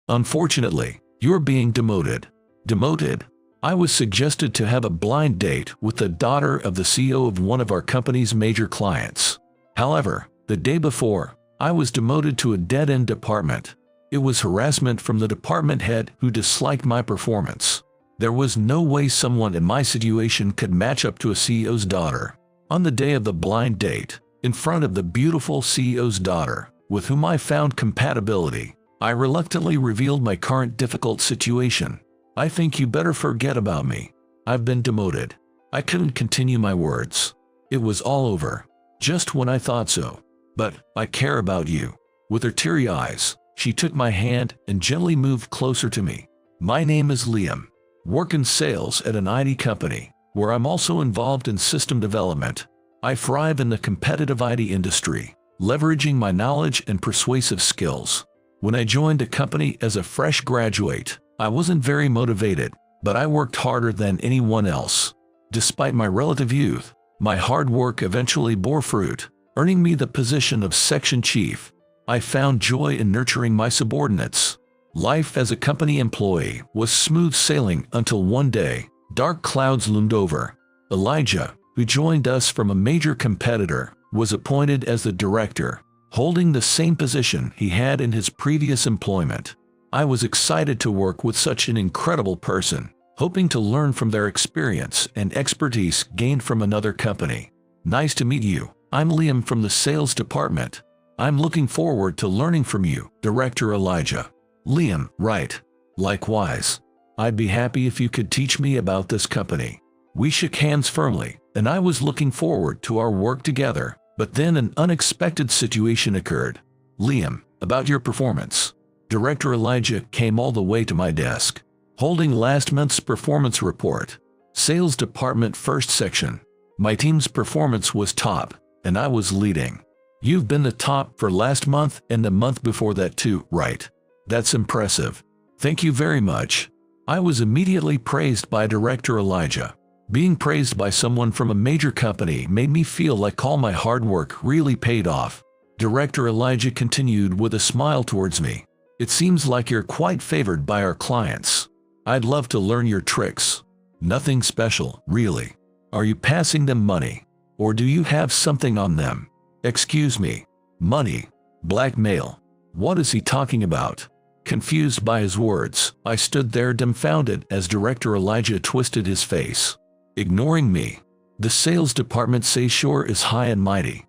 Unfortunately, you're being demoted. Demoted? I was suggested to have a blind date with the daughter of the CEO of one of our company's major clients. However, the day before, I was demoted to a dead-end department. It was harassment from the department head who disliked my performance. There was no way someone in my situation could match up to a CEO's daughter. On the day of the blind date, in front of the beautiful CEO's daughter, with whom I found compatibility, I reluctantly revealed my current difficult situation. I think you better forget about me. I've been demoted. I couldn't continue my words. It was all over. Just when I thought so. But I care about you. With her teary eyes, she took my hand and gently moved closer to me. My name is Liam. Work in sales at an IT company, where I'm also involved in system development. I thrive in the competitive IT industry, leveraging my knowledge and persuasive skills. When I joined the company as a fresh graduate, I wasn't very motivated, but I worked harder than anyone else. Despite my relative youth, my hard work eventually bore fruit, earning me the position of section chief. I found joy in nurturing my subordinates. Life as a company employee was smooth sailing until one day, dark clouds loomed over. Elijah, who joined us from a major competitor, was appointed as the director, holding the same position he had in his previous employment. I was excited to work with such an incredible person, hoping to learn from their experience and expertise gained from another company. Nice to meet you. I'm Liam from the sales department. I'm looking forward to learning from you, Director Elijah. Liam, right. Likewise. I'd be happy if you could teach me about this company. We shook hands firmly, and I was looking forward to our work together, but then an unexpected situation occurred. Liam, about your performance. Director Elijah came all the way to my desk, holding last month's performance report. Sales department first section. My team's performance was top, and I was leading. You've been the top for last month and the month before that too, right? That's impressive. Thank you very much. I was immediately praised by Director Elijah. Being praised by someone from a major company made me feel like all my hard work really paid off. Director Elijah continued with a smile towards me. It seems like you're quite favored by our clients. I'd love to learn your tricks. Nothing special, really. Are you passing them money? Or do you have something on them? Excuse me. Money? Blackmail? What is he talking about? Confused by his words, I stood there dumbfounded as Director Elijah twisted his face. Ignoring me. The sales department say sure is high and mighty.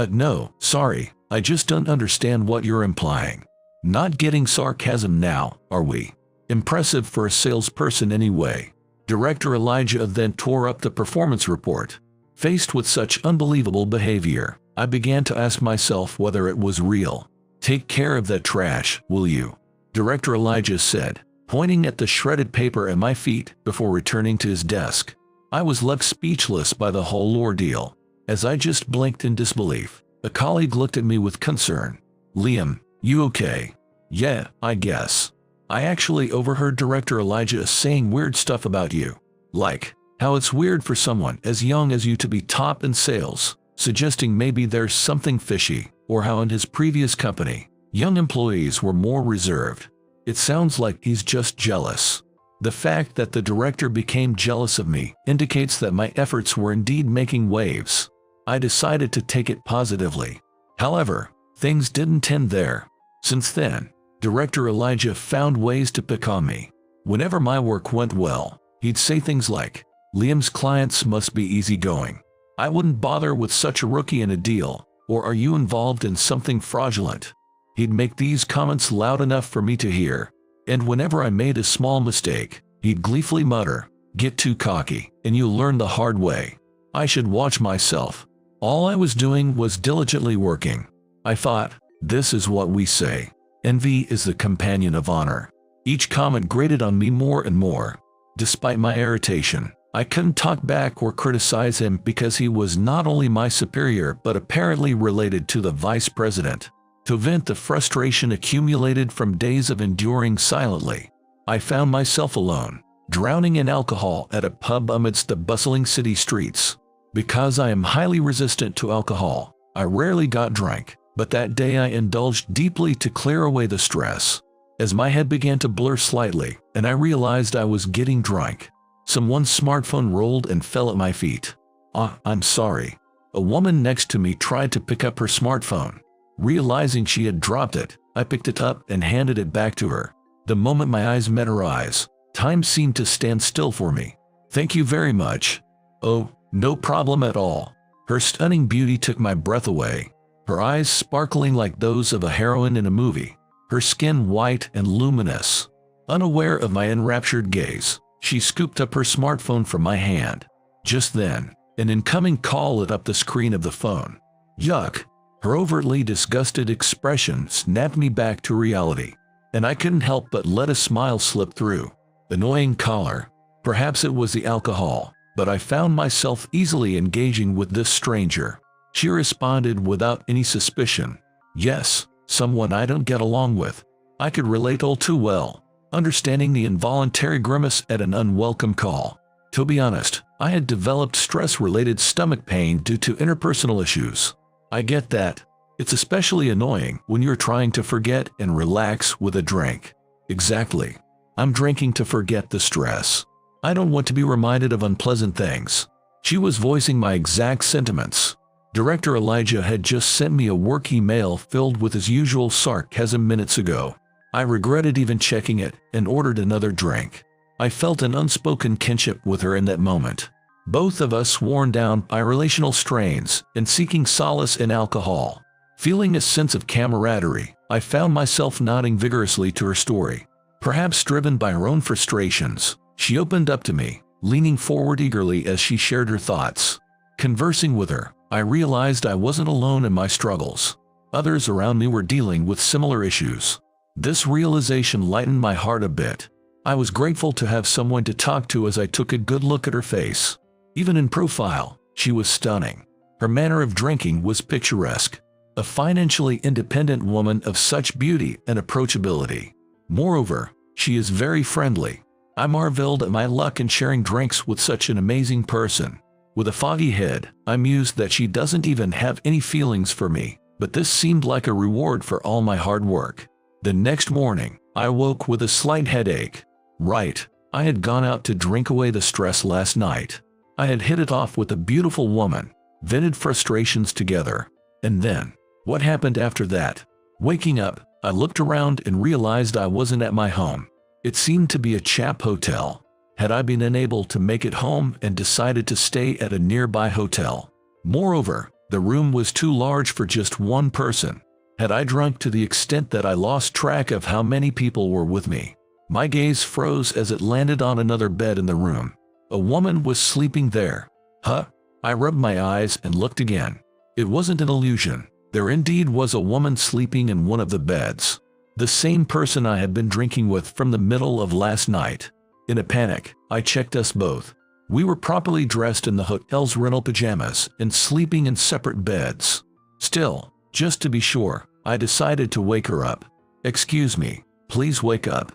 No, sorry, I just don't understand what you're implying. Not getting sarcasm now, are we? Impressive for a salesperson anyway. Director Elijah then tore up the performance report. Faced with such unbelievable behavior, I began to ask myself whether it was real. Take care of that trash, will you? Director Elijah said, pointing at the shredded paper at my feet before returning to his desk. I was left speechless by the whole ordeal. As I just blinked in disbelief, a colleague looked at me with concern. Liam, you okay? Yeah, I guess. I actually overheard Director Elijah saying weird stuff about you. Like, how it's weird for someone as young as you to be top in sales, suggesting maybe there's something fishy, or how in his previous company, young employees were more reserved. It sounds like he's just jealous. The fact that the director became jealous of me indicates that my efforts were indeed making waves. I decided to take it positively. However, things didn't end there. Since then, Director Elijah found ways to pick on me. Whenever my work went well, he'd say things like, Liam's clients must be easygoing. I wouldn't bother with such a rookie in a deal, or are you involved in something fraudulent? He'd make these comments loud enough for me to hear. And whenever I made a small mistake, he'd gleefully mutter, get too cocky, and you'll learn the hard way. I should watch myself. All I was doing was diligently working. I thought, this is what we say. Envy is the companion of honor. Each comment grated on me more and more. Despite my irritation, I couldn't talk back or criticize him because he was not only my superior but apparently related to the vice president. To vent the frustration accumulated from days of enduring silently, I found myself alone, drowning in alcohol at a pub amidst the bustling city streets. Because I am highly resistant to alcohol, I rarely got drunk, but that day I indulged deeply to clear away the stress. As my head began to blur slightly, and I realized I was getting drunk, someone's smartphone rolled and fell at my feet. I'm sorry. A woman next to me tried to pick up her smartphone. Realizing she had dropped it, I picked it up and handed it back to her. The moment my eyes met her eyes, time seemed to stand still for me. "Thank you very much." "Oh, no problem at all." Her stunning beauty took my breath away. Her eyes sparkling like those of a heroine in a movie. Her skin white and luminous. Unaware of my enraptured gaze, she scooped up her smartphone from my hand. Just then, an incoming call lit up the screen of the phone. Yuck! Her overtly disgusted expression snapped me back to reality, and I couldn't help but let a smile slip through. Annoying caller. Perhaps it was the alcohol, but I found myself easily engaging with this stranger. She responded without any suspicion. Yes, someone I don't get along with. I could relate all too well, understanding the involuntary grimace at an unwelcome call. To be honest, I had developed stress-related stomach pain due to interpersonal issues. I get that. It's especially annoying when you're trying to forget and relax with a drink. Exactly. I'm drinking to forget the stress. I don't want to be reminded of unpleasant things. She was voicing my exact sentiments. Director Elijah had just sent me a work email filled with his usual sarcasm minutes ago. I regretted even checking it and ordered another drink. I felt an unspoken kinship with her in that moment. Both of us worn down by relational strains and seeking solace in alcohol. Feeling a sense of camaraderie, I found myself nodding vigorously to her story. Perhaps driven by her own frustrations, she opened up to me, leaning forward eagerly as she shared her thoughts. Conversing with her, I realized I wasn't alone in my struggles. Others around me were dealing with similar issues. This realization lightened my heart a bit. I was grateful to have someone to talk to as I took a good look at her face. Even in profile, she was stunning. Her manner of drinking was picturesque. A financially independent woman of such beauty and approachability. Moreover, she is very friendly. I marveled at my luck in sharing drinks with such an amazing person. With a foggy head, I mused that she doesn't even have any feelings for me, but this seemed like a reward for all my hard work. The next morning, I woke with a slight headache. Right, I had gone out to drink away the stress last night. I had hit it off with a beautiful woman, vented frustrations together. And then, what happened after that? Waking up, I looked around and realized I wasn't at my home. It seemed to be a chap hotel. Had I been unable to make it home and decided to stay at a nearby hotel? Moreover, the room was too large for just one person. Had I drunk to the extent that I lost track of how many people were with me? My gaze froze as it landed on another bed in the room. A woman was sleeping there. Huh? I rubbed my eyes and looked again. It wasn't an illusion. There indeed was a woman sleeping in one of the beds. The same person I had been drinking with from the middle of last night. In a panic, I checked us both. We were properly dressed in the hotel's rental pajamas and sleeping in separate beds. Still, just to be sure, I decided to wake her up. "Excuse me, please wake up."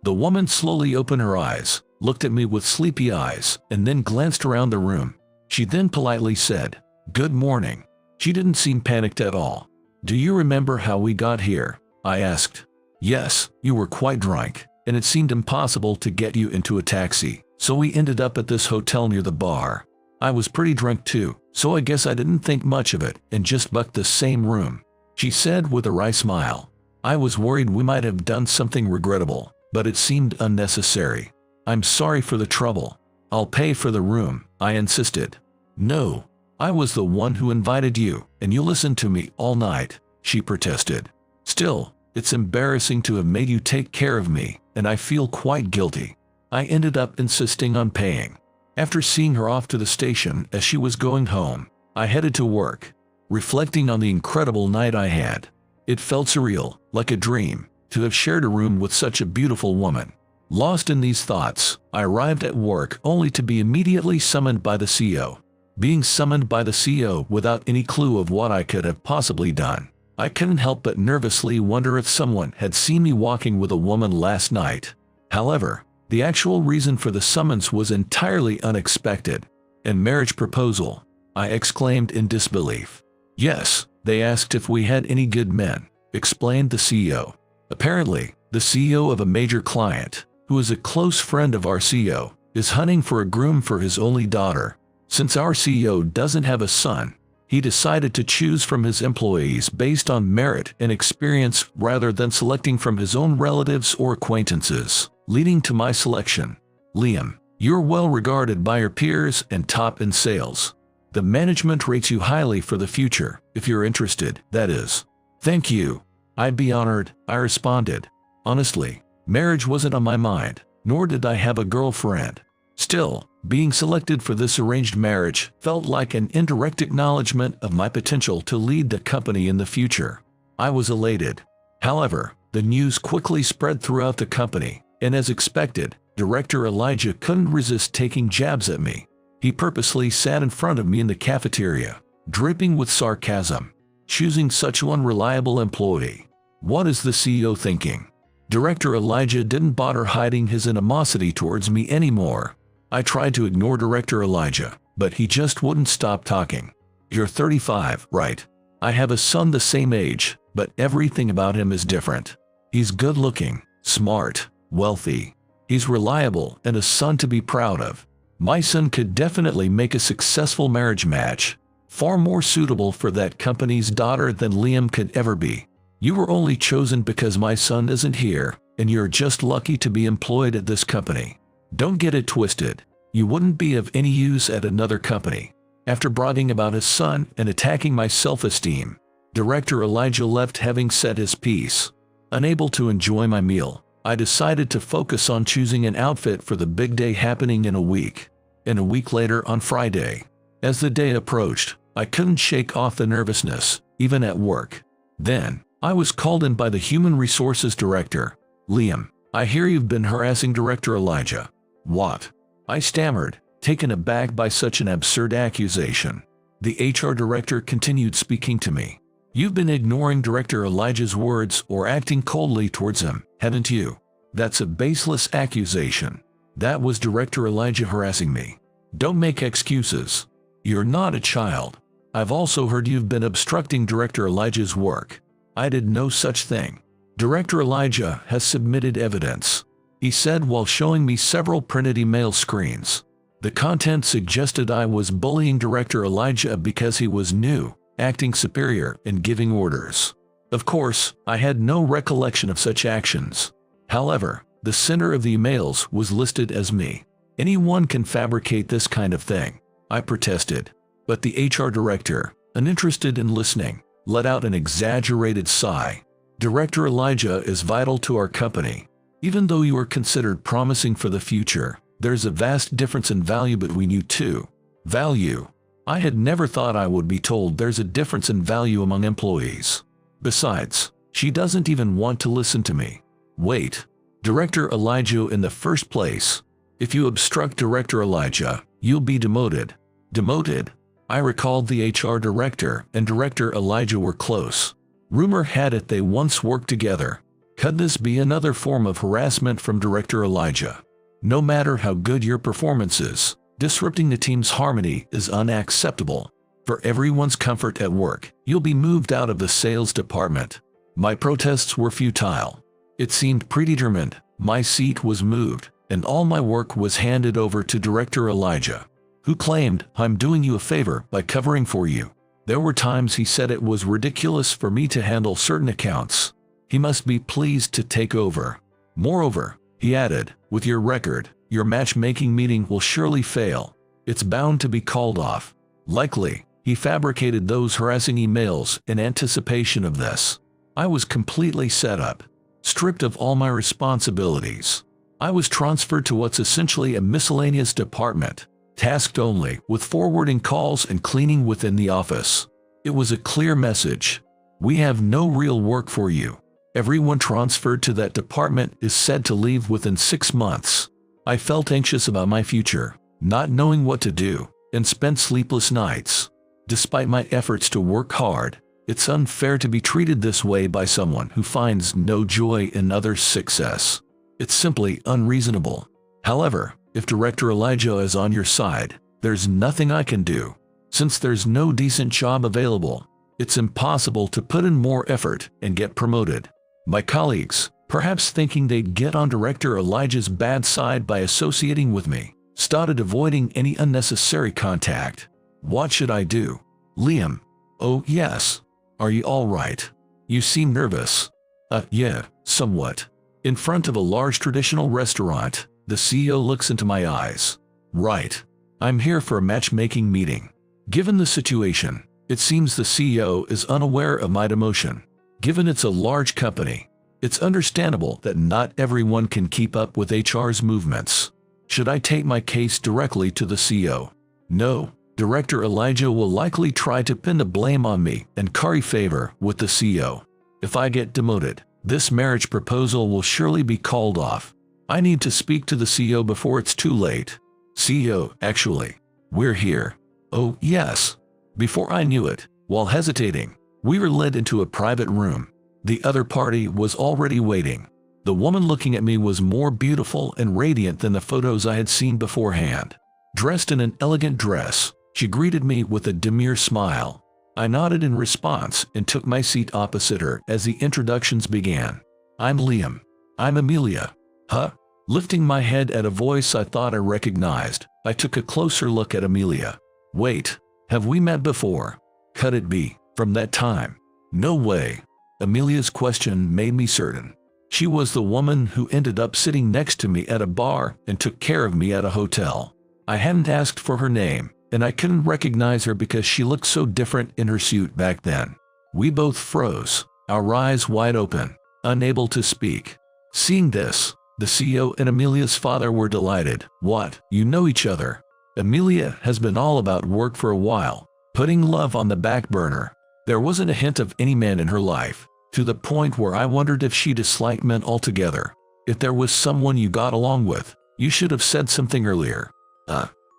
The woman slowly opened her eyes, looked at me with sleepy eyes, and then glanced around the room. She then politely said, "Good morning." She didn't seem panicked at all. "Do you remember how we got here?" I asked. "Yes, you were quite drunk, and it seemed impossible to get you into a taxi, so we ended up at this hotel near the bar. I was pretty drunk too, so I guess I didn't think much of it and just booked the same room," she said with a wry smile. "I was worried we might have done something regrettable, but it seemed unnecessary. I'm sorry for the trouble. I'll pay for the room," I insisted. "No, I was the one who invited you, and you listened to me all night," she protested. "Still, it's embarrassing to have made you take care of me, and I feel quite guilty." I ended up insisting on paying. After seeing her off to the station as she was going home, I headed to work, reflecting on the incredible night I had. It felt surreal, like a dream, to have shared a room with such a beautiful woman. Lost in these thoughts, I arrived at work only to be immediately summoned by the CEO. Being summoned by the CEO without any clue of what I could have possibly done, I couldn't help but nervously wonder if someone had seen me walking with a woman last night. However, the actual reason for the summons was entirely unexpected. "A marriage proposal," I exclaimed in disbelief. "Yes, they asked if we had any good men," explained the CEO. Apparently, the CEO of a major client, who is a close friend of our CEO, is hunting for a groom for his only daughter. Since our CEO doesn't have a son, he decided to choose from his employees based on merit and experience rather than selecting from his own relatives or acquaintances, leading to my selection. Liam, you're well regarded by your peers and top in sales. The management rates you highly for the future, if you're interested, that is. Thank you. I'd be honored, I responded. Honestly, marriage wasn't on my mind, nor did I have a girlfriend. Still, being selected for this arranged marriage felt like an indirect acknowledgement of my potential to lead the company in the future. I was elated. However, the news quickly spread throughout the company, and as expected, Director Elijah couldn't resist taking jabs at me. He purposely sat in front of me in the cafeteria, dripping with sarcasm. Choosing such an unreliable employee. What is the CEO thinking? Director Elijah didn't bother hiding his animosity towards me anymore. I tried to ignore Director Elijah, but he just wouldn't stop talking. You're 35, right? I have a son the same age, but everything about him is different. He's good-looking, smart, wealthy. He's reliable and a son to be proud of. My son could definitely make a successful marriage match. Far more suitable for that company's daughter than Liam could ever be. You were only chosen because my son isn't here, and you're just lucky to be employed at this company. Don't get it twisted. You wouldn't be of any use at another company. After bragging about his son and attacking my self-esteem, Director Elijah left having said his piece. Unable to enjoy my meal, I decided to focus on choosing an outfit for the big day happening in a week. And a week later on Friday. As the day approached, I couldn't shake off the nervousness, even at work. Then, I was called in by the Human Resources Director. Liam, I hear you've been harassing Director Elijah. What? I stammered, taken aback by such an absurd accusation. The HR Director continued speaking to me. You've been ignoring Director Elijah's words or acting coldly towards him, haven't you? That's a baseless accusation. That was Director Elijah harassing me. Don't make excuses. You're not a child. I've also heard you've been obstructing Director Elijah's work. I did no such thing. Director Elijah has submitted evidence, he said while showing me several printed email screens. The content suggested I was bullying Director Elijah because he was new, acting superior, and giving orders. Of course, I had no recollection of such actions. However, the sender of the emails was listed as me. Anyone can fabricate this kind of thing, I protested. But the HR director, uninterested in listening, let out an exaggerated sigh. Director Elijah is vital to our company. Even though you are considered promising for the future, there's a vast difference in value between you two. Value? I had never thought I would be told there's a difference in value among employees. Besides, she doesn't even want to listen to me. Wait. Director Elijah in the first place. If you obstruct Director Elijah, you'll be demoted. Demoted? I recalled the HR director and Director Elijah were close. Rumor had it they once worked together. Could this be another form of harassment from Director Elijah? No matter how good your performance is, disrupting the team's harmony is unacceptable. For everyone's comfort at work, you'll be moved out of the sales department. My protests were futile. It seemed predetermined. My seat was moved, and all my work was handed over to Director Elijah, who claimed, "I'm doing you a favor by covering for you." There were times he said it was ridiculous for me to handle certain accounts. He must be pleased to take over. Moreover, he added, with your record, your matchmaking meeting will surely fail. It's bound to be called off. Likely, he fabricated those harassing emails in anticipation of this. I was completely set up, stripped of all my responsibilities. I was transferred to what's essentially a miscellaneous department, tasked only with forwarding calls and cleaning within the office. It was a clear message. We have no real work for you. Everyone transferred to that department is said to leave within 6 months. I felt anxious about my future, not knowing what to do, and spent sleepless nights. Despite my efforts to work hard, it's unfair to be treated this way by someone who finds no joy in others' success. It's simply unreasonable. However, if Director Elijah is on your side, there's nothing I can do. Since there's no decent job available, it's impossible to put in more effort and get promoted. My colleagues, perhaps thinking they'd get on Director Elijah's bad side by associating with me, started avoiding any unnecessary contact. What should I do? Liam. Oh, yes. Are you all right? You seem nervous. Yeah, somewhat. In front of a large traditional restaurant, the CEO looks into my eyes. Right. I'm here for a matchmaking meeting. Given the situation, it seems the CEO is unaware of my demotion. Given it's a large company, it's understandable that not everyone can keep up with HR's movements. Should I take my case directly to the CEO? No. Director Elijah will likely try to pin the blame on me and curry favor with the CEO. If I get demoted, this marriage proposal will surely be called off. I need to speak to the CEO before it's too late. CEO, actually, we're here. Oh, yes. Before I knew it, while hesitating, we were led into a private room. The other party was already waiting. The woman looking at me was more beautiful and radiant than the photos I had seen beforehand. Dressed in an elegant dress, she greeted me with a demure smile. I nodded in response and took my seat opposite her as the introductions began. I'm Liam. I'm Amelia. Huh? Lifting my head at a voice I thought I recognized, I took a closer look at Amelia. Wait, have we met before? Could it be from that time? No way. Amelia's question made me certain. She was the woman who ended up sitting next to me at a bar and took care of me at a hotel. I hadn't asked for her name, and I couldn't recognize her because she looked so different in her suit back then. We both froze, our eyes wide open, unable to speak. Seeing this, the CEO and Amelia's father were delighted. What? You know each other? Amelia has been all about work for a while, putting love on the back burner. There wasn't a hint of any man in her life, to the point where I wondered if she disliked men altogether. If there was someone you got along with, you should have said something earlier.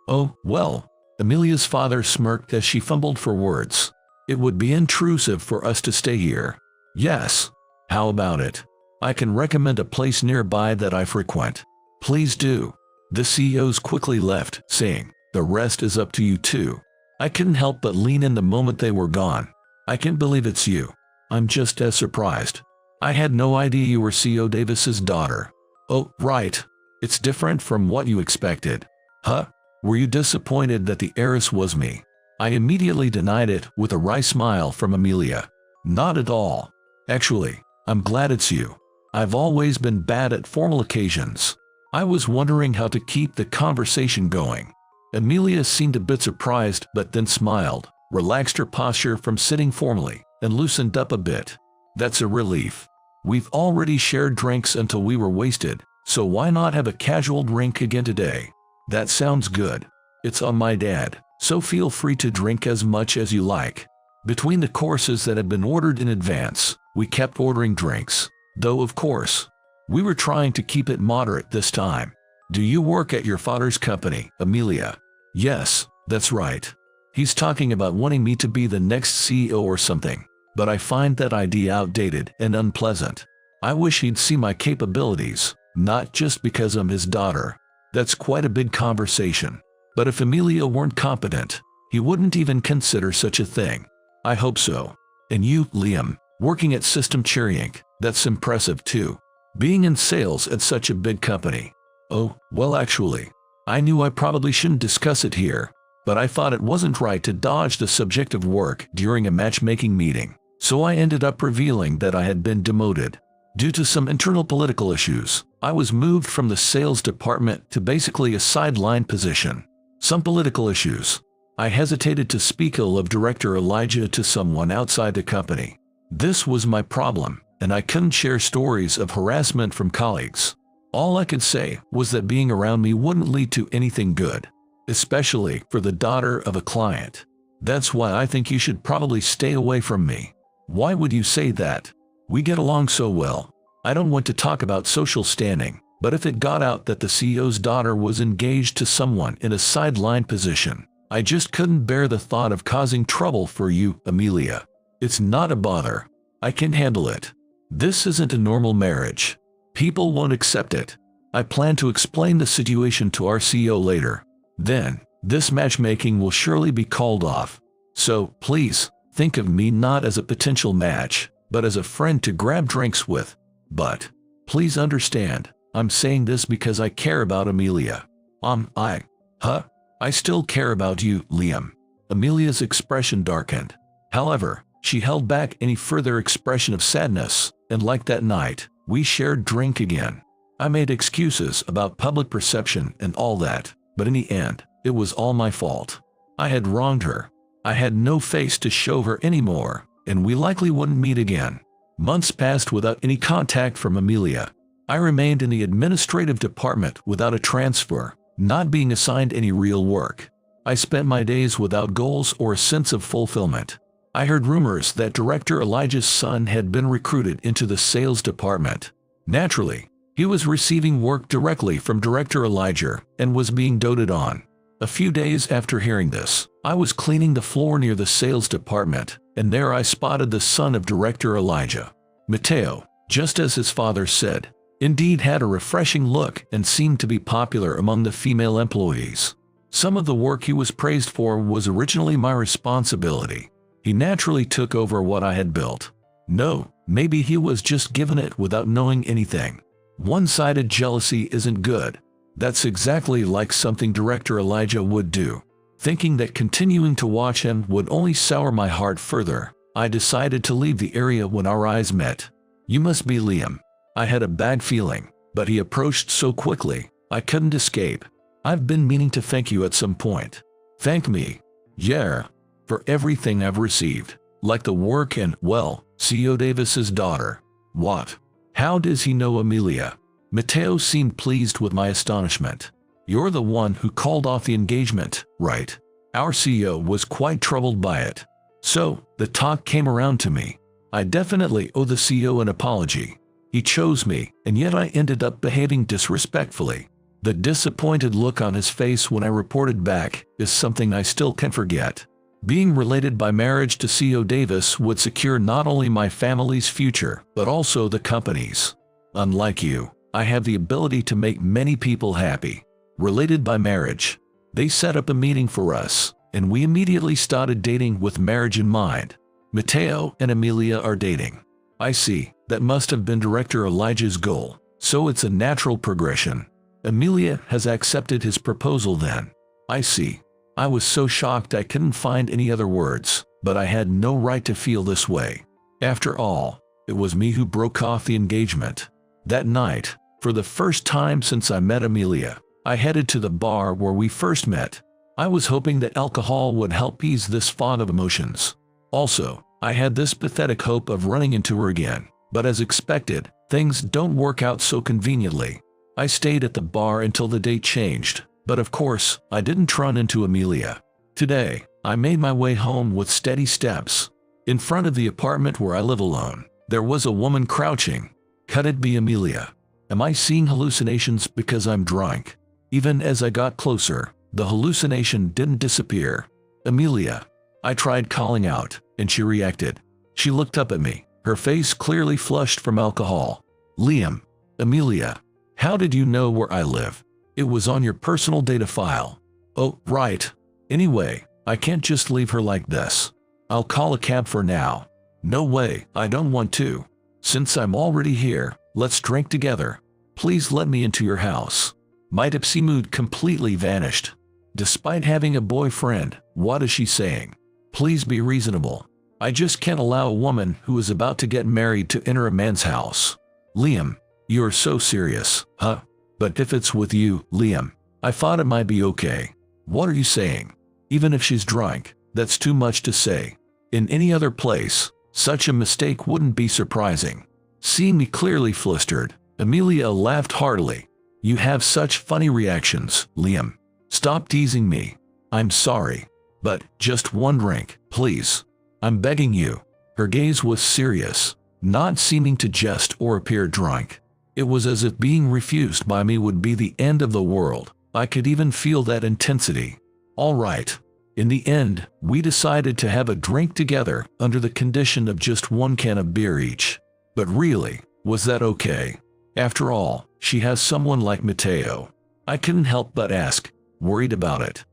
Oh, well. Amelia's father smirked as she fumbled for words. It would be intrusive for us to stay here. Yes. How about it? I can recommend a place nearby that I frequent. Please do. The CEOs quickly left, saying, the rest is up to you too. I couldn't help but lean in the moment they were gone. I can't believe it's you. I'm just as surprised. I had no idea you were CEO Davis's daughter. Oh, right. It's different from what you expected. Huh? Were you disappointed that the heiress was me? I immediately denied it with a wry smile from Amelia. Not at all. Actually, I'm glad it's you. I've always been bad at formal occasions. I was wondering how to keep the conversation going. Amelia seemed a bit surprised but then smiled, relaxed her posture from sitting formally, and loosened up a bit. That's a relief. We've already shared drinks until we were wasted, so why not have a casual drink again today? That sounds good. It's on my dad, so feel free to drink as much as you like. Between the courses that had been ordered in advance, we kept ordering drinks, though of course, we were trying to keep it moderate this time. Do you work at your father's company, Amelia? Yes, that's right. He's talking about wanting me to be the next CEO or something, but I find that idea outdated and unpleasant. I wish he'd see my capabilities, not just because I'm his daughter. That's quite a big conversation. But if Amelia weren't competent, he wouldn't even consider such a thing. I hope so. And you, Liam, working at System Cherry Inc., that's impressive too. Being in sales at such a big company. Oh, well actually, I knew I probably shouldn't discuss it here, but I thought it wasn't right to dodge the subject of work during a matchmaking meeting. So I ended up revealing that I had been demoted. Due to some internal political issues, I was moved from the sales department to basically a sideline position. Some political issues. I hesitated to speak ill of Director Elijah to someone outside the company. This was my problem, and I couldn't share stories of harassment from colleagues. All I could say was that being around me wouldn't lead to anything good, especially for the daughter of a client. That's why I think you should probably stay away from me. Why would you say that? We get along so well. I don't want to talk about social standing, but if it got out that the CEO's daughter was engaged to someone in a sideline position, I just couldn't bear the thought of causing trouble for you, Amelia. It's not a bother. I can handle it. This isn't a normal marriage. People won't accept it. I plan to explain the situation to our CEO later. Then, this matchmaking will surely be called off. So, please, think of me not as a potential match, but as a friend to grab drinks with. But please understand, I'm saying this because I care about Amelia. I still care about you, Liam. Amelia's expression darkened. However, she held back any further expression of sadness, and like that night, we shared drink again. I made excuses about public perception and all that, but in the end, it was all my fault. I had wronged her. I had no face to show her anymore, and we likely wouldn't meet again. Months passed without any contact from Amelia. I remained in the administrative department without a transfer, not being assigned any real work. I spent my days without goals or a sense of fulfillment. I heard rumors that Director Elijah's son had been recruited into the sales department. Naturally, he was receiving work directly from Director Elijah and was being doted on. A few days after hearing this, I was cleaning the floor near the sales department, and there I spotted the son of Director Elijah. Mateo, just as his father said, indeed had a refreshing look and seemed to be popular among the female employees. Some of the work he was praised for was originally my responsibility. He naturally took over what I had built. No, maybe he was just given it without knowing anything. One-sided jealousy isn't good. That's exactly like something Director Elijah would do. Thinking that continuing to watch him would only sour my heart further, I decided to leave the area when our eyes met. You must be Liam. I had a bad feeling, but he approached so quickly, I couldn't escape. I've been meaning to thank you at some point. Thank me. Yeah. For everything I've received. Like the work and, well, CEO Davis's daughter. What? How does he know Amelia? Mateo seemed pleased with my astonishment. You're the one who called off the engagement, right? Our CEO was quite troubled by it. So, the talk came around to me. I definitely owe the CEO an apology. He chose me, and yet I ended up behaving disrespectfully. The disappointed look on his face when I reported back is something I still can't forget. Being related by marriage to CEO Davis would secure not only my family's future, but also the company's. Unlike you, I have the ability to make many people happy. Related by marriage. They set up a meeting for us, and we immediately started dating with marriage in mind. Mateo and Amelia are dating. I see, that must have been Director Elijah's goal, so it's a natural progression. Amelia has accepted his proposal then. I see. I was so shocked I couldn't find any other words, but I had no right to feel this way. After all, it was me who broke off the engagement. That night, for the first time since I met Amelia, I headed to the bar where we first met. I was hoping that alcohol would help ease this fog of emotions. Also, I had this pathetic hope of running into her again, but as expected, things don't work out so conveniently. I stayed at the bar until the date changed, but of course, I didn't run into Amelia. Today, I made my way home with steady steps. In front of the apartment where I live alone, there was a woman crouching. Could it be Amelia? Am I seeing hallucinations because I'm drunk? Even as I got closer, the hallucination didn't disappear. Amelia. I tried calling out, and she reacted. She looked up at me, her face clearly flushed from alcohol. Liam. Amelia. How did you know where I live? It was on your personal data file. Oh, right. Anyway, I can't just leave her like this. I'll call a cab for now. No way, I don't want to. Since I'm already here, let's drink together. Please let me into your house. My tipsy mood completely vanished. Despite having a boyfriend, what is she saying? Please be reasonable. I just can't allow a woman who is about to get married to enter a man's house. Liam, you're so serious, huh? But if it's with you, Liam, I thought it might be okay. What are you saying? Even if she's drunk, that's too much to say. In any other place, such a mistake wouldn't be surprising. Seeing me clearly flustered, Amelia laughed heartily. You have such funny reactions, Liam. Stop teasing me. I'm sorry. But just one drink, please. I'm begging you. Her gaze was serious, not seeming to jest or appear drunk. It was as if being refused by me would be the end of the world. I could even feel that intensity. All right. In the end, we decided to have a drink together under the condition of just one can of beer each. But really, was that okay? After all, she has someone like Mateo. I couldn't help but ask, worried about it.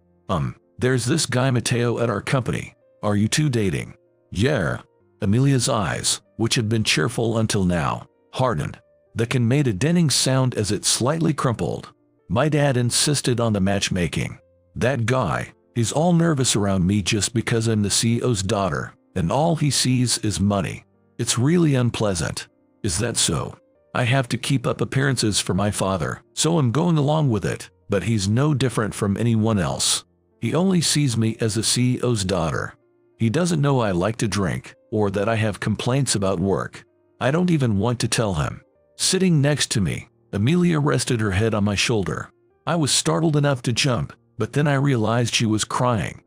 There's this guy Mateo at our company. Are you two dating? Yeah. Amelia's eyes, which had been cheerful until now, hardened. The can made a denting sound as it slightly crumpled. My dad insisted on the matchmaking. That guy, he's all nervous around me just because I'm the CEO's daughter, and all he sees is money. It's really unpleasant. Is that so? I have to keep up appearances for my father, so I'm going along with it, but he's no different from anyone else. He only sees me as the CEO's daughter. He doesn't know I like to drink, or that I have complaints about work. I don't even want to tell him. Sitting next to me, Amelia rested her head on my shoulder. I was startled enough to jump, but then I realized she was crying.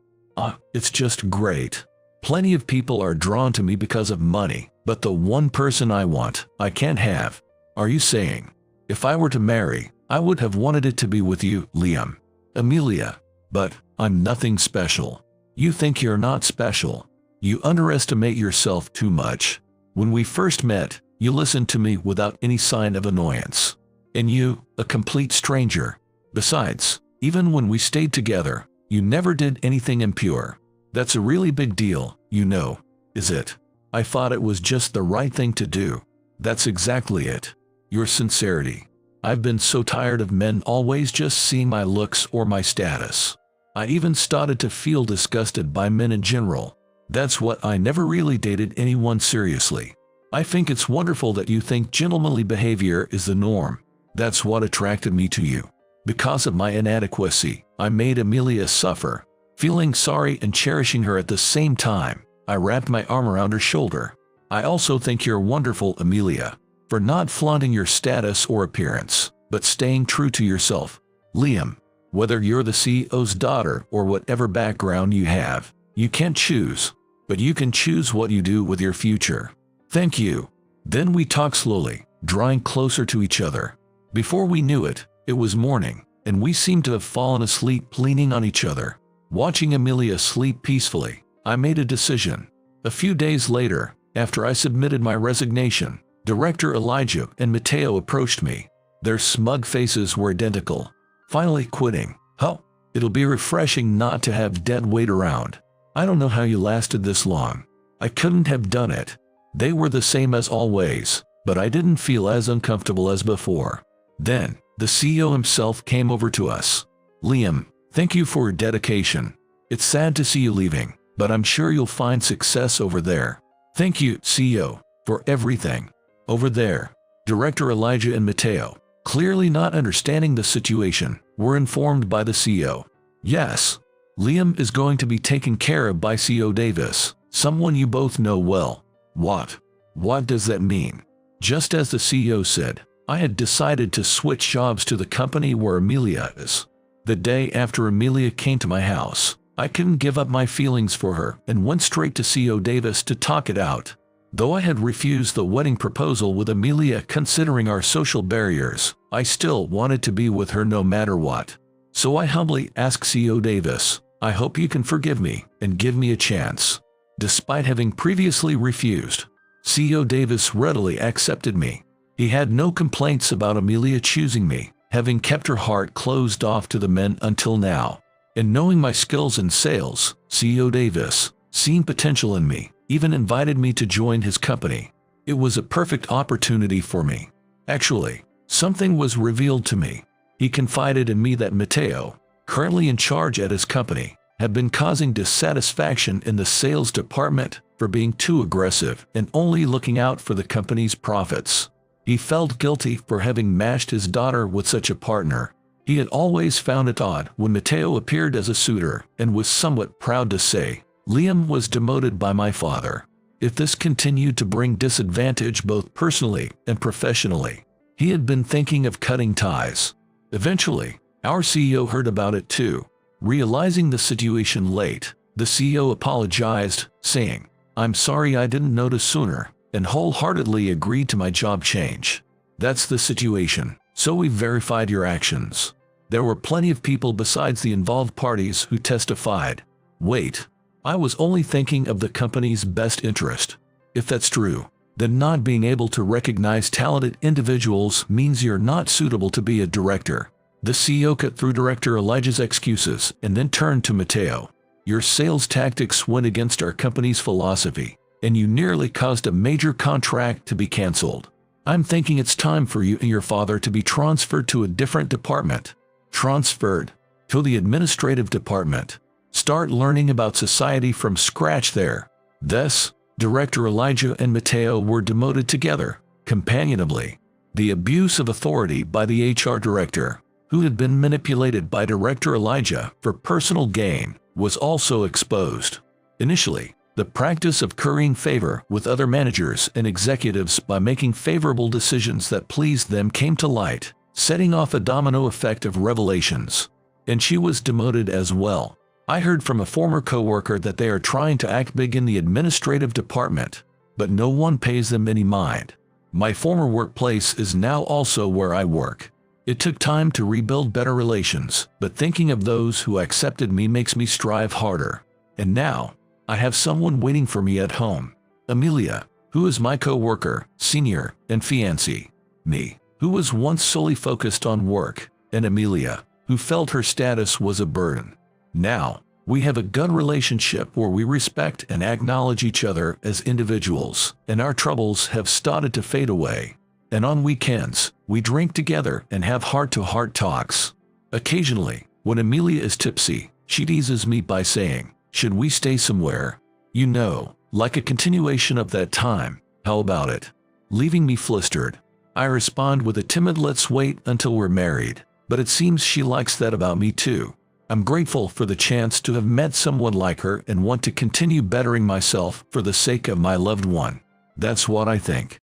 It's just great. Plenty of people are drawn to me because of money, but the one person I want, I can't have. Are you saying, if I were to marry, I would have wanted it to be with you, Liam? Amelia. But I'm nothing special. You think you're not special. You underestimate yourself too much. When we first met, you listened to me without any sign of annoyance. And you, a complete stranger. Besides, even when we stayed together, you never did anything impure. That's a really big deal, you know, is it? I thought it was just the right thing to do. That's exactly it. Your sincerity. I've been so tired of men always just seeing my looks or my status. I even started to feel disgusted by men in general. That's what I never really dated anyone seriously. I think it's wonderful that you think gentlemanly behavior is the norm. That's what attracted me to you. Because of my inadequacy, I made Amelia suffer. Feeling sorry and cherishing her at the same time, I wrapped my arm around her shoulder. I also think you're wonderful, Amelia, for not flaunting your status or appearance, but staying true to yourself. Liam, whether you're the CEO's daughter or whatever background you have, you can't choose, but you can choose what you do with your future. Thank you. Then we talked slowly, drawing closer to each other. Before we knew it, it was morning, and we seemed to have fallen asleep leaning on each other. Watching Amelia sleep peacefully, I made a decision. A few days later, after I submitted my resignation, Director Elijah and Mateo approached me. Their smug faces were identical. Finally quitting. Oh, it'll be refreshing not to have dead weight around. I don't know how you lasted this long. I couldn't have done it. They were the same as always, but I didn't feel as uncomfortable as before. Then, the CEO himself came over to us. Liam, thank you for your dedication. It's sad to see you leaving, but I'm sure you'll find success over there. Thank you, CEO, for everything. Over there. Director Elijah and Mateo, clearly not understanding the situation, were informed by the CEO. Yes, Liam is going to be taken care of by CEO Davis, someone you both know well. What? What does that mean? Just as the CEO said, I had decided to switch jobs to the company where Amelia is. The day after Amelia came to my house, I couldn't give up my feelings for her and went straight to CEO Davis to talk it out. Though I had refused the wedding proposal with Amelia considering our social barriers, I still wanted to be with her no matter what. So I humbly asked CEO Davis, I hope you can forgive me and give me a chance. Despite having previously refused, CEO Davis readily accepted me. He had no complaints about Amelia choosing me, having kept her heart closed off to the men until now. And knowing my skills in sales, CEO Davis, seeing potential in me, even invited me to join his company. It was a perfect opportunity for me. Actually, something was revealed to me. He confided in me that Mateo, currently in charge at his company, had been causing dissatisfaction in the sales department for being too aggressive and only looking out for the company's profits. He felt guilty for having matched his daughter with such a partner. He had always found it odd when Mateo appeared as a suitor and was somewhat proud to say, Liam was demoted by my father. If this continued to bring disadvantage both personally and professionally, he had been thinking of cutting ties. Eventually, our CEO heard about it too. Realizing the situation late, the CEO apologized, saying, I'm sorry I didn't notice sooner, and wholeheartedly agreed to my job change. That's the situation, so we verified your actions. There were plenty of people besides the involved parties who testified. Wait, I was only thinking of the company's best interest. If that's true, then not being able to recognize talented individuals means you're not suitable to be a director. The CEO cut through Director Elijah's excuses and then turned to Mateo. Your sales tactics went against our company's philosophy. and you nearly caused a major contract to be cancelled. I'm thinking it's time for you and your father to be transferred to a different department. Transferred to the administrative department. Start learning about society from scratch there. Thus, Director Elijah and Mateo were demoted together, companionably. The abuse of authority by the HR director, who had been manipulated by Director Elijah for personal gain, was also exposed. Initially, the practice of currying favor with other managers and executives by making favorable decisions that pleased them came to light, setting off a domino effect of revelations. And she was demoted as well. I heard from a former coworker that they are trying to act big in the administrative department, but no one pays them any mind. My former workplace is now also where I work. It took time to rebuild better relations, but thinking of those who accepted me makes me strive harder. And now, I have someone waiting for me at home. Amelia, who is my co-worker, senior, and fiancée. Me, who was once solely focused on work, and Amelia, who felt her status was a burden. Now, we have a good relationship where we respect and acknowledge each other as individuals, and our troubles have started to fade away. And on weekends, we drink together and have heart-to-heart talks. Occasionally, when Amelia is tipsy, she teases me by saying, "Should we stay somewhere? You know, like a continuation of that time, how about it?" Leaving me flustered. I respond with a timid "let's wait until we're married," but it seems she likes that about me too. I'm grateful for the chance to have met someone like her and want to continue bettering myself for the sake of my loved one. That's what I think.